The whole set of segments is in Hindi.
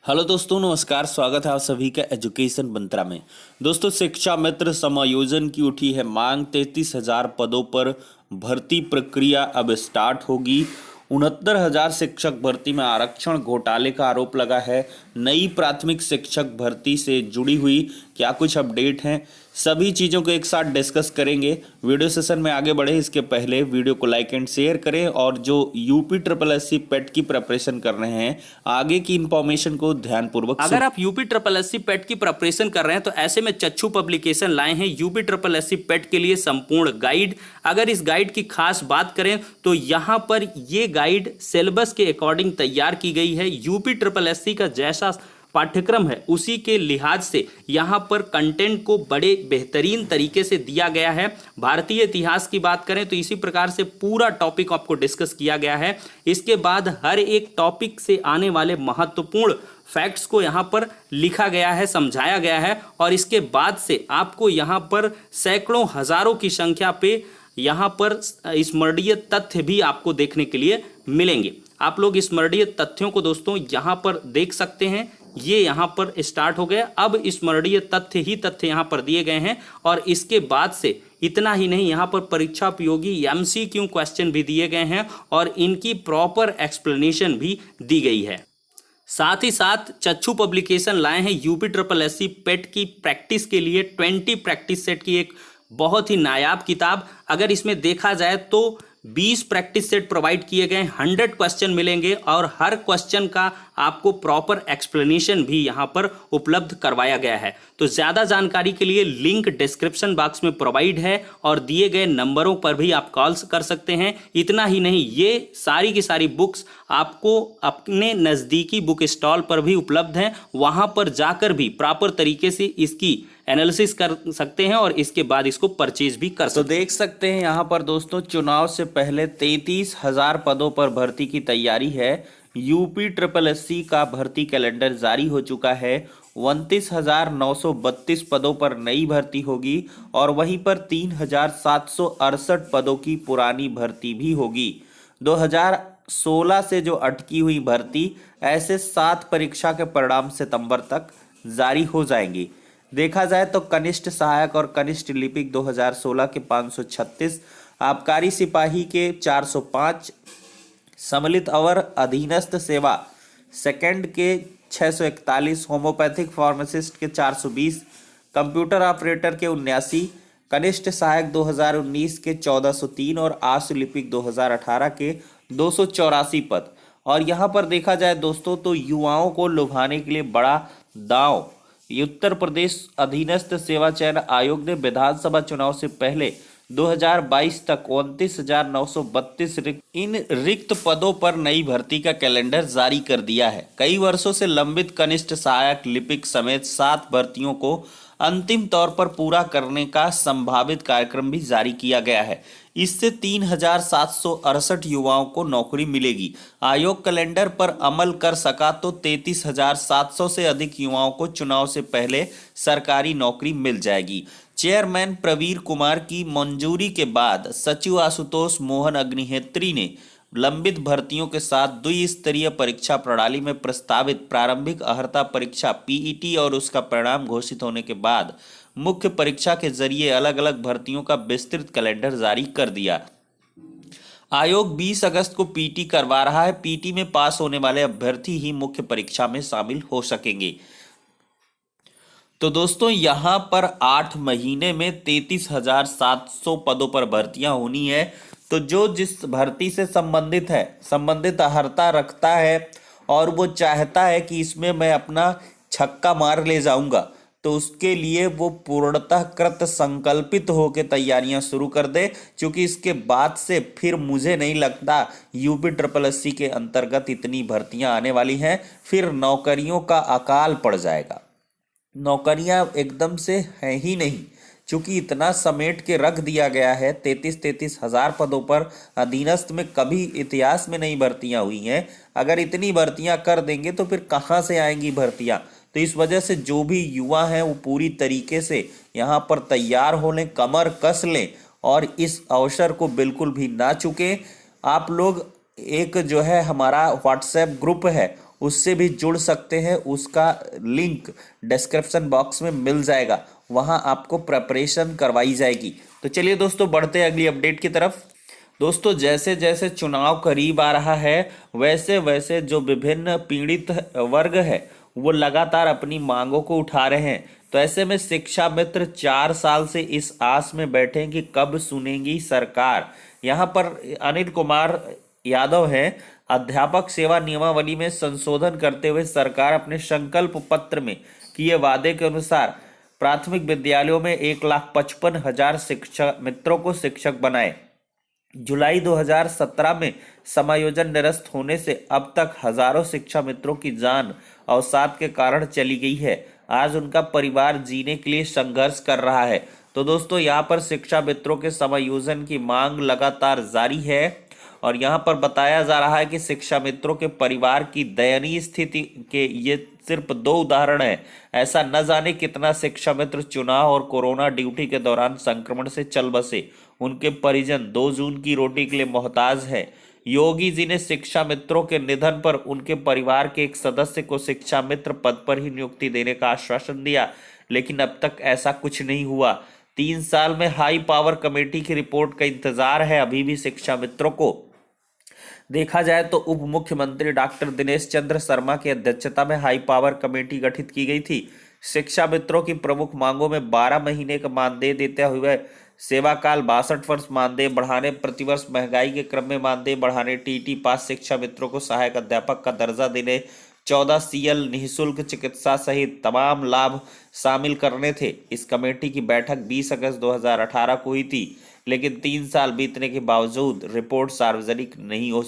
हेलो दोस्तों, नमस्कार। स्वागत है आप सभी का एजुकेशन मंत्रा में। दोस्तों, शिक्षा मित्र समायोजन की उठी है मांग। 33,000 पदों पर भर्ती प्रक्रिया अब स्टार्ट होगी। 69,000 शिक्षक भर्ती में आरक्षण घोटाले का आरोप लगा है। नई प्राथमिक शिक्षक भर्ती से जुड़ी हुई क्या कुछ अपडेट हैं, सभी चीज़ों को एक साथ डिस्कस करेंगे। वीडियो सेशन में आगे बढ़े इसके पहले वीडियो को लाइक एंड शेयर करें, और जो यूपी ट्रिपल एस सी पेट की प्रिपरेशन कर रहे हैं आगे की इंफॉर्मेशन को ध्यानपूर्वक अगर आप यूपी ट्रिपल एस सी पेट की प्रिपरेशन कर रहे हैं तो ऐसे में चच्चू पब्लिकेशन लाए हैं यूपी ट्रिपल एस सी पेट के लिए संपूर्ण गाइड। अगर इस गाइड की खास बात करें तो यहाँ पर ये गाइड सिलेबस के अकॉर्डिंग तैयार की गई है। यूपी ट्रिपल एस सी का जैसा पाठ्यक्रम है उसी के लिहाज से यहाँ पर कंटेंट को बड़े बेहतरीन तरीके से दिया गया है। भारतीय इतिहास की बात करें तो इसी प्रकार से पूरा टॉपिक आपको डिस्कस किया गया है। इसके बाद हर एक टॉपिक से आने वाले महत्वपूर्ण फैक्ट्स को यहाँ पर लिखा गया है, समझाया गया है, और इसके बाद से आपको यहाँ पर सैकड़ों हजारों की संख्या पे यहाँ पर स्मरणीय तथ्य भी आपको देखने के लिए मिलेंगे। आप लोग स्मरणीय तथ्यों को दोस्तों यहाँ पर देख सकते हैं। ये यहाँ पर स्टार्ट हो गया। अब स्मरणीय तथ्य ही तथ्य यहाँ पर दिए गए हैं, और इसके बाद से इतना ही नहीं, यहाँ पर परीक्षा उपयोगी एमसीक्यू क्वेश्चन भी दिए गए हैं और इनकी प्रॉपर एक्सप्लेनेशन भी दी गई है। साथ ही साथ चच्चू पब्लिकेशन लाए हैं यूपी ट्रिपल एस सी पेट की प्रैक्टिस के लिए 20 प्रैक्टिस सेट की एक बहुत ही नायाब किताब। अगर इसमें देखा जाए तो 20 प्रैक्टिस सेट प्रोवाइड किए गए, 100 क्वेश्चन मिलेंगे और हर क्वेश्चन का आपको प्रॉपर एक्सप्लेनेशन भी यहाँ पर उपलब्ध करवाया गया है। तो ज़्यादा जानकारी के लिए लिंक डिस्क्रिप्शन बॉक्स में प्रोवाइड है और दिए गए नंबरों पर भी आप कॉल्स कर सकते हैं। इतना ही नहीं, ये सारी की सारी बुक्स आपको अपने नज़दीकी बुक स्टॉल पर भी उपलब्ध हैं। वहाँ पर जाकर भी प्रॉपर तरीके से इसकी एनालिसिस कर सकते हैं और इसके बाद इसको परचेज भी कर सकते हैं। तो देख सकते हैं यहाँ पर दोस्तों, चुनाव से पहले 33,000 पदों पर भर्ती की तैयारी है। यूपी ट्रिपल एस सी का भर्ती कैलेंडर जारी हो चुका है। 29,932 पदों पर नई भर्ती होगी और वहीं पर 3,768 पदों की पुरानी भर्ती भी होगी। 2016 से जो अटकी हुई भर्ती, ऐसे 7 परीक्षा के परिणाम सितंबर तक जारी हो जाएंगी। देखा जाए तो कनिष्ठ सहायक और कनिष्ठ लिपिक 2016 के 536, आबकारी सिपाही के 405, सम्मिलित अवर अधीनस्थ सेवा सेकंड के 641, होम्योपैथिक फार्मासिस्ट के 420, कंप्यूटर ऑपरेटर के 79, कनिष्ठ सहायक 2019 के 1403 और आशु लिपिक 2018 के 284 पद। और यहाँ पर देखा जाए दोस्तों तो युवाओं को लुभाने के लिए बड़ा दांव उत्तर प्रदेश अधीनस्थ सेवा चयन आयोग ने विधानसभा चुनाव से पहले 2022 तक 29,932 इन रिक्त पदों पर नई भर्ती का कैलेंडर जारी कर दिया है। कई वर्षों से लंबित कनिष्ठ सहायक लिपिक समेत 7 भर्तियों को अंतिम तौर पर पूरा करने का संभावित कार्यक्रम भी जारी किया गया है। इससे 3,768 युवाओं को नौकरी मिलेगी। आयोग कैलेंडर पर अमल कर सका तो 33,700 से अधिक युवाओं को चुनाव से पहले सरकारी नौकरी मिल जाएगी। चेयरमैन प्रवीर कुमार की मंजूरी के बाद सचिव आशुतोष मोहन अग्निहोत्री ने लंबित भर्तियों के साथ द्विस्तरीय परीक्षा प्रणाली में प्रस्तावित प्रारंभिक अर्हता परीक्षा पीईटी और उसका परिणाम घोषित होने के बाद मुख्य परीक्षा के जरिए अलग अलग भर्तियों का विस्तृत कैलेंडर जारी कर दिया। आयोग 20 अगस्त को पीटी करवा रहा है। पीटी में पास होने वाले अभ्यर्थी ही मुख्य परीक्षा में शामिल हो सकेंगे। तो दोस्तों, यहाँ पर 8 महीने में 33,700 पदों पर भर्तियां होनी है। तो जो जिस भर्ती से संबंधित अर्हता रखता है और वो चाहता है कि इसमें मैं अपना छक्का मार ले जाऊंगा, तो उसके लिए वो पूर्णतः कृत संकल्पित होकर तैयारियां शुरू कर दे, क्योंकि इसके बाद से फिर मुझे नहीं लगता यूपी ट्रिपल एस सी के अंतर्गत इतनी भर्तियां आने वाली हैं। फिर नौकरियों का अकाल पड़ जाएगा। नौकरियां एकदम से है ही नहीं, चूंकि इतना समेट के रख दिया गया है। 33,000 पदों पर अधीनस्थ में कभी इतिहास में नहीं भर्तियां हुई हैं। अगर इतनी भर्तियां कर देंगे तो फिर कहाँ से आएंगी भर्तियां। तो इस वजह से जो भी युवा हैं वो पूरी तरीके से यहाँ पर तैयार हो लें, कमर कस लें और इस अवसर को बिल्कुल भी ना चूकें। आप लोग एक जो है हमारा व्हाट्सएप ग्रुप है उससे भी जुड़ सकते हैं। उसका लिंक डिस्क्रिप्शन बॉक्स में मिल जाएगा, वहां आपको प्रिपरेशन करवाई जाएगी। तो चलिए दोस्तों, बढ़ते हैं अगली अपडेट की तरफ। दोस्तों, जैसे जैसे चुनाव करीब आ रहा है, वैसे वैसे जो विभिन्न पीड़ित वर्ग है वो लगातार अपनी मांगों को उठा रहे हैं। तो ऐसे में शिक्षा मित्र 4 साल से इस आस में बैठे हैं कि कब सुनेगी सरकार। यहाँ पर अनिल कुमार यादव हैं। अध्यापक सेवा नियमावली में संशोधन करते हुए सरकार अपने संकल्प पत्र में किए वादे के अनुसार प्राथमिक विद्यालयों में 1,55,000 शिक्षक मित्रों को शिक्षक बनाए। जुलाई 2017 में समायोजन निरस्त होने से अब तक हजारों शिक्षा मित्रों की जान अवसाद के कारण चली गई है। आज उनका परिवार जीने के लिए संघर्ष कर रहा है। तो दोस्तों, यहाँ पर शिक्षा मित्रों के समायोजन की मांग लगातार जारी है और यहाँ पर बताया जा रहा है कि शिक्षा मित्रों के परिवार की दयनीय स्थिति के ये सिर्फ 2 उदाहरण है। ऐसा न जाने कितना शिक्षा मित्र चुनाव और कोरोना ड्यूटी के दौरान संक्रमण से चल बसे। उनके परिजन 2 जून की रोटी के लिए मोहताज है। योगी जी ने शिक्षा मित्रों के निधन पर उनके परिवार के एक सदस्य को शिक्षा मित्र पद पर ही नियुक्ति देने का आश्वासन दिया, लेकिन अब तक ऐसा कुछ नहीं हुआ। 3 साल में हाई पावर कमेटी की रिपोर्ट का इंतजार है अभी भी शिक्षा मित्रों को। देखा जाए तो उप मुख्यमंत्री डॉक्टर दिनेश चंद्र शर्मा की अध्यक्षता में हाई पावर कमेटी गठित की गई थी। शिक्षा मित्रों की प्रमुख मांगों में 12 महीने का मानदेय देते हुए सेवा काल, 62 वर्ष मानदेय बढ़ाने, प्रतिवर्ष महंगाई के क्रम में मानदेय बढ़ाने, टीटी पास शिक्षा मित्रों को सहायक अध्यापक का दर्जा देने, 14 सीएल निःशुल्क चिकित्सा सहित तमाम लाभ शामिल करने थे। इस कमेटी की बैठक 20 अगस्त 2018 को हुई थी, लेकिन 3 साल बीतने के बावजूद रिपोर्ट सार्वजनिक नहीं हो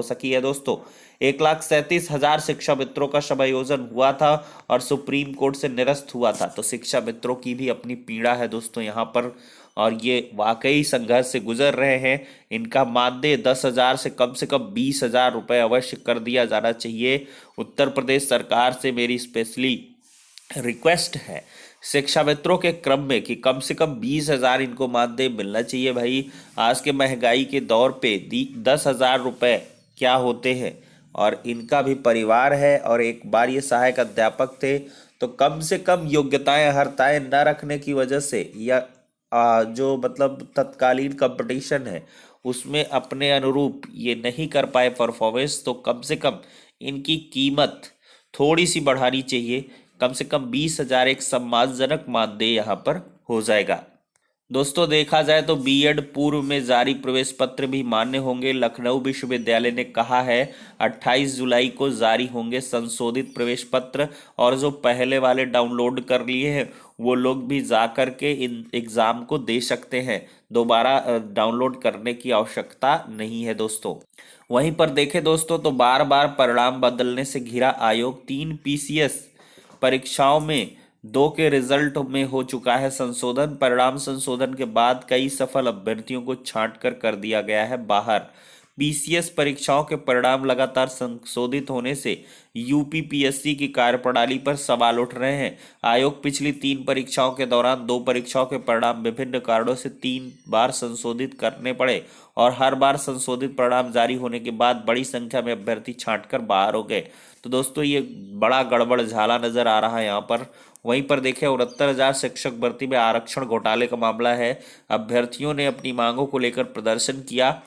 सकी है दोस्तों। 1,37,000 शिक्षा मित्रों का समायोजन हुआ था और सुप्रीम कोर्ट से निरस्त हुआ था। तो शिक्षा मित्रों की भी अपनी पीड़ा है दोस्तों यहाँ पर, और ये वाकई संघर्ष से गुजर रहे हैं। इनका मानदेय 10,000 से कम 20,000 रुपये अवश्य कर दिया जाना चाहिए। उत्तर प्रदेश सरकार से मेरी स्पेशली रिक्वेस्ट है शिक्षा मित्रों के क्रम में कि कम से कम 20,000 इनको मानदेय मिलना चाहिए भाई। आज के महंगाई के दौर पे 10,000 रुपये क्या होते हैं, और इनका भी परिवार है और एक बार ये सहायक अध्यापक थे। तो कम से कम योग्यताएं हरताएं न रखने की वजह से या जो मतलब तत्कालीन कंपटीशन है उसमें अपने अनुरूप ये नहीं कर पाए परफॉर्मेंस, तो कम से कम इनकी कीमत थोड़ी सी बढ़ानी चाहिए। कम से कम 20,000 एक सम्मानजनक मानदेय यहाँ पर हो जाएगा। दोस्तों, देखा जाए तो बीएड पूर्व में जारी प्रवेश पत्र भी मान्य होंगे। लखनऊ विश्वविद्यालय ने कहा है 28 जुलाई को जारी होंगे संशोधित प्रवेश पत्र, और जो पहले वाले डाउनलोड कर लिए हैं वो लोग भी जा कर के इन एग्ज़ाम को दे सकते हैं। दोबारा डाउनलोड करने की आवश्यकता नहीं है दोस्तों। वहीं पर देखें दोस्तों तो बार बार परिणाम बदलने से घिरा आयोग, 3 पीसीएस परीक्षाओं में 2 के रिजल्ट में हो चुका है संशोधन। परिणाम संशोधन के बाद कई सफल अभ्यर्थियों को छांटकर कर दिया गया है बाहर। पीसीएस परीक्षाओं के परिणाम लगातार संशोधित होने से यूपीपीएससी की कार्यप्रणाली पर सवाल उठ रहे हैं। आयोग पिछली 3 परीक्षाओं के दौरान 2 परीक्षाओं के परिणाम विभिन्न कारणों से 3 बार संशोधित करने पड़े, और हर बार संशोधित परिणाम जारी होने के बाद बड़ी संख्या में अभ्यर्थी छांटकर बाहर हो गए। तो दोस्तों, ये बड़ा गड़बड़ झाला नजर आ रहा है यहाँ पर। वहीं पर देखें 69,000 शिक्षक भर्ती में आरक्षण घोटाले का मामला है। अभ्यर्थियों ने अपनी मांगों को लेकर प्रदर्शन किया।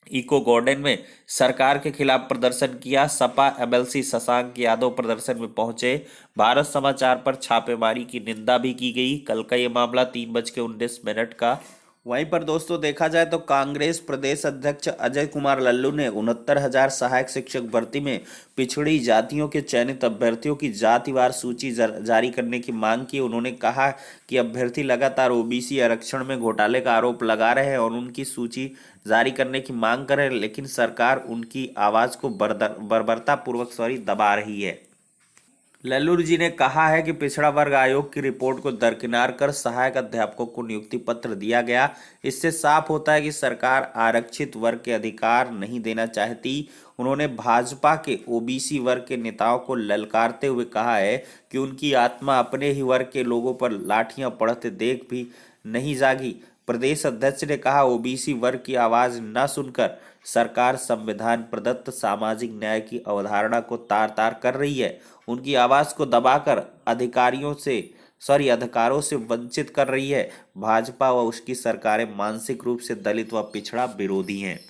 इको गार्डन में सरकार के खिलाफ प्रदर्शन किया। सपा एमएलसी शशांक यादव प्रदर्शन में पहुंचे। भारत समाचार पर छापेमारी की निंदा भी की गई। कल का ये मामला 3:19 का। वहीं पर दोस्तों देखा जाए तो कांग्रेस प्रदेश अध्यक्ष अजय कुमार लल्लू ने 69,000 सहायक शिक्षक भर्ती में पिछड़ी जातियों के चयनित अभ्यर्थियों की जातिवार सूची जारी करने की मांग की। उन्होंने कहा कि अभ्यर्थी लगातार ओबीसी आरक्षण में घोटाले का आरोप लगा रहे हैं और उनकी सूची जारी करने की मांग कर रहे हैं, लेकिन सरकार उनकी आवाज को बर्बरतापूर्वक दबा रही है। लल्लू जी ने कहा है कि पिछड़ा वर्ग आयोग की रिपोर्ट को दरकिनार कर सहायक अध्यापकों को नियुक्ति पत्र दिया गया। इससे साफ होता है कि सरकार आरक्षित वर्ग के अधिकार नहीं देना चाहती। उन्होंने भाजपा के ओबीसी वर्ग के नेताओं को ललकारते हुए कहा है कि उनकी आत्मा अपने ही वर्ग के लोगों पर लाठियां पड़ते देख भी नहीं जागी। प्रदेश अध्यक्ष ने कहा ओबीसी वर्ग की आवाज न सुनकर सरकार संविधान प्रदत्त सामाजिक न्याय की अवधारणा को तार तार कर रही है, उनकी आवाज को दबाकर अधिकारों से वंचित कर रही है। भाजपा व उसकी सरकारें मानसिक रूप से दलित व पिछड़ा विरोधी हैं।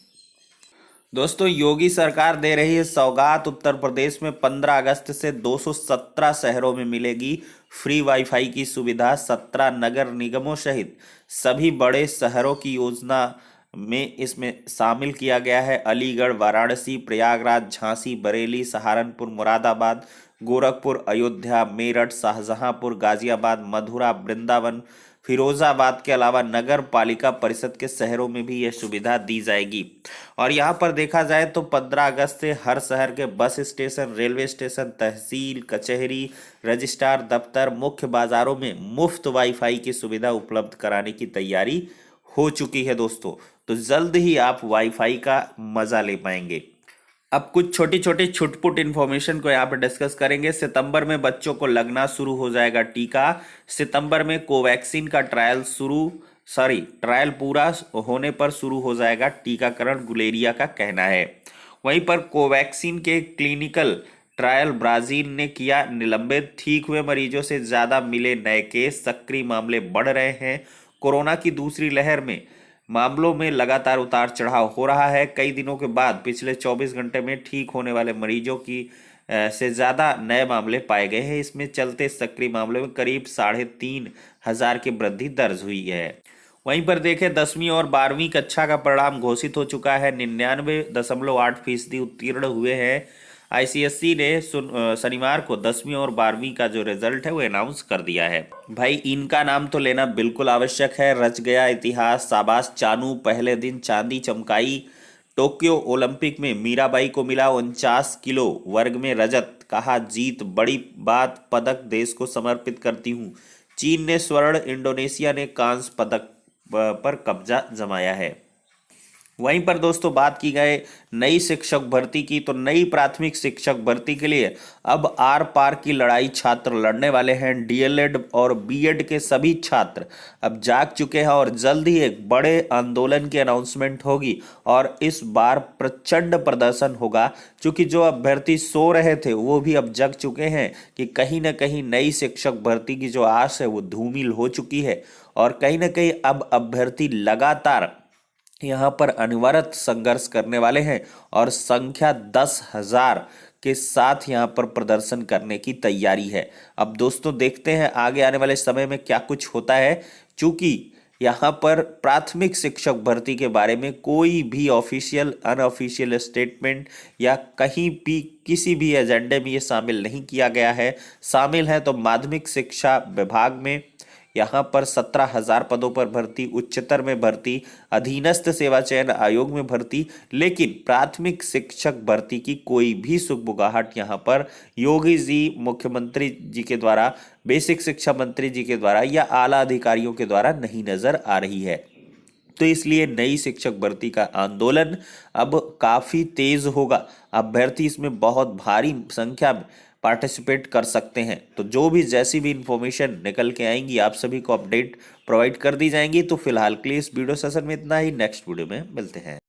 दोस्तों, योगी सरकार दे रही है सौगात। उत्तर प्रदेश में 15 अगस्त से 217 शहरों में मिलेगी फ्री वाईफाई की सुविधा। 17 नगर निगमों सहित सभी बड़े शहरों की योजना में इसमें शामिल किया गया है। अलीगढ़, वाराणसी, प्रयागराज, झांसी, बरेली, सहारनपुर, मुरादाबाद, गोरखपुर, अयोध्या, मेरठ, शाहजहांपुर, गाजियाबाद, मथुरा, वृंदावन, फिरोजाबाद के अलावा नगर पालिका परिषद के शहरों में भी यह सुविधा दी जाएगी। और यहाँ पर देखा जाए तो 15 अगस्त से हर शहर के बस स्टेशन, रेलवे स्टेशन, तहसील, कचहरी, रजिस्ट्रार दफ्तर, मुख्य बाजारों में मुफ्त वाईफाई की सुविधा उपलब्ध कराने की तैयारी हो चुकी है दोस्तों। तो जल्द ही आप वाईफाई का मजा ले पाएंगे। अब कुछ छोटी छोटी छुटपुट इन्फॉर्मेशन को यहाँ पे डिस्कस करेंगे। सितंबर में बच्चों को लगना शुरू हो जाएगा टीका। सितंबर में कोवैक्सीन का ट्रायल पूरा होने पर शुरू हो जाएगा टीकाकरण, गुलेरिया का कहना है। वहीं पर कोवैक्सीन के क्लिनिकल ट्रायल ब्राजील ने किया निलंबित। ठीक हुए मरीजों से ज्यादा मिले नए केस, सक्रिय मामले बढ़ रहे हैं। कोरोना की दूसरी लहर में मामलों में लगातार उतार चढ़ाव हो रहा है। कई दिनों के बाद पिछले 24 घंटे में ठीक होने वाले मरीजों की से ज़्यादा नए मामले पाए गए हैं। इसमें चलते सक्रिय मामलों में करीब 3,500 की वृद्धि दर्ज हुई है। वहीं पर देखें 10वीं और 12वीं कक्षा का परिणाम घोषित हो चुका है। 99.8% उत्तीर्ण हुए हैं। आईसीएसई ने शनिवार को 10वीं और 12वीं का जो रिजल्ट है वो अनाउंस कर दिया है। भाई, इनका नाम तो लेना बिल्कुल आवश्यक है। रच गया इतिहास, शाबाश चानू, पहले दिन चांदी चमकाई। टोक्यो ओलंपिक में मीराबाई को मिला 49 किलो वर्ग में रजत। कहा, जीत बड़ी बात, पदक देश को समर्पित करती हूँ। चीन ने स्वर्ण, इंडोनेशिया ने कांस्य पदक पर कब्जा जमाया है। वहीं पर दोस्तों बात की गई नई शिक्षक भर्ती की, तो नई प्राथमिक शिक्षक भर्ती के लिए अब आर पार की लड़ाई छात्र लड़ने वाले हैं। डीएलएड और बीएड के सभी छात्र अब जाग चुके हैं और जल्द ही एक बड़े आंदोलन की अनाउंसमेंट होगी और इस बार प्रचंड प्रदर्शन होगा। क्योंकि जो अभ्यर्थी सो रहे थे वो भी अब जग चुके हैं कि कहीं ना कहीं नई शिक्षक भर्ती की जो आस है वो धूमिल हो चुकी है और कहीं ना कहीं अब अभ्यर्थी लगातार यहाँ पर अनवरत संघर्ष करने वाले हैं और संख्या 10,000 के साथ यहाँ पर प्रदर्शन करने की तैयारी है। अब दोस्तों देखते हैं आगे आने वाले समय में क्या कुछ होता है। चूंकि यहाँ पर प्राथमिक शिक्षक भर्ती के बारे में कोई भी ऑफिशियल अनऑफिशियल स्टेटमेंट या कहीं भी किसी भी एजेंडे में ये शामिल नहीं किया गया है। शामिल है तो माध्यमिक शिक्षा विभाग में यहाँ पर 17,000 पदों पर भर्ती, उच्चतर में भर्ती, अधीनस्थ सेवा चयन आयोग में भर्ती, लेकिन प्राथमिक शिक्षक भर्ती की कोई भी सुगबुगाहट यहाँ पर योगी जी मुख्यमंत्री जी के द्वारा, बेसिक शिक्षा मंत्री जी के द्वारा या आला अधिकारियों के द्वारा नहीं नजर आ रही है। तो इसलिए नई शिक्षक भर्ती का आंदोलन अब काफी तेज होगा। अभ्यर्थी इसमें बहुत भारी संख्या में पार्टिसिपेट कर सकते हैं। तो जो भी जैसी भी इंफॉर्मेशन निकल के आएंगी आप सभी को अपडेट प्रोवाइड कर दी जाएंगी। तो फिलहाल के लिए इस वीडियो सेशन में इतना ही। नेक्स्ट वीडियो में मिलते हैं।